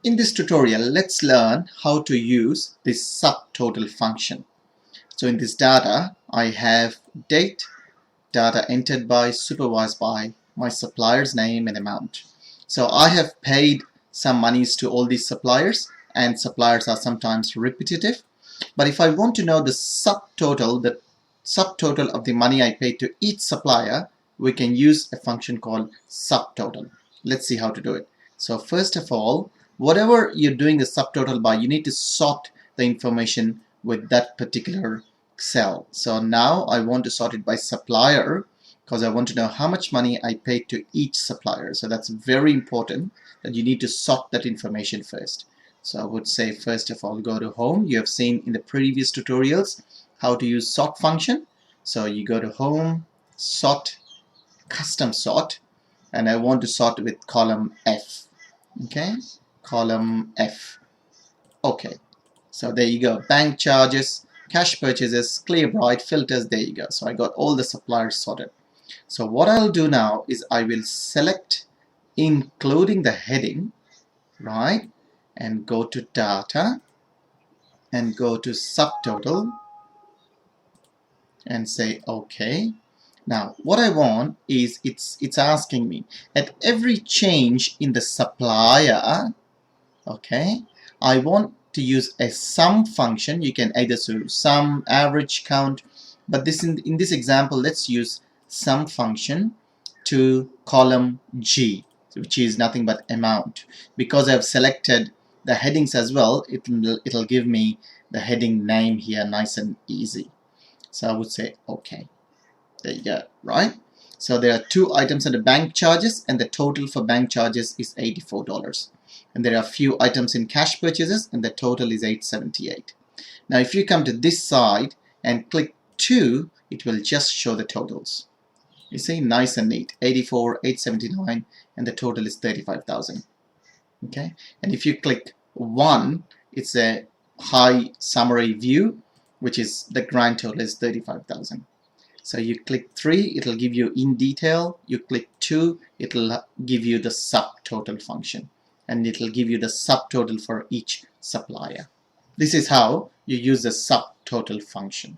In this tutorial, let's learn how to use this subtotal function. So in this data, I have date, data entered by, supervised by, my supplier's name and amount. So I have paid some monies to all these suppliers, and suppliers are sometimes repetitive. But if I want to know the subtotal of the money I paid to each supplier, we can use a function called subtotal. Let's see how to do it. So first of all, whatever you're doing the subtotal by, you need to sort the information with that particular cell. So now I want to sort it by supplier because I want to know how much money I paid to each supplier. So that's very important that you need to sort that information first. So I would say first of all go to home. You have seen in the previous tutorials how to use sort function. So you go to home, sort, custom sort, and I want to sort with column F. Okay, column F. Okay, so there you go. Bank charges, cash purchases, clear bright, filters, there you go. So I got all the suppliers sorted. So what I'll do now is I will select including the heading, right, and go to data and go to subtotal and say okay. Now what I want is it's asking me at every change in the supplier, okay, I want to use a sum function. You can either use sum, average, count, but this in this example let's use sum function to column G, which is nothing but amount. Because I've selected the headings as well, it'll give me the heading name here, nice and easy. So I would say okay. There you go, right? So there are two items under bank charges, and the total for bank charges is $84. And there are a few items in cash purchases, and the total is $878. Now if you come to this side and click 2, it will just show the totals. You see, nice and neat, 84, 879, and the total is 35,000. Okay, and if you click 1, it's a high summary view, which is the grand total is 35,000. So you click 3, it'll give you in detail. You click 2, it'll give you the subtotal function, and it'll give you the subtotal for each supplier. This is how you use the subtotal function.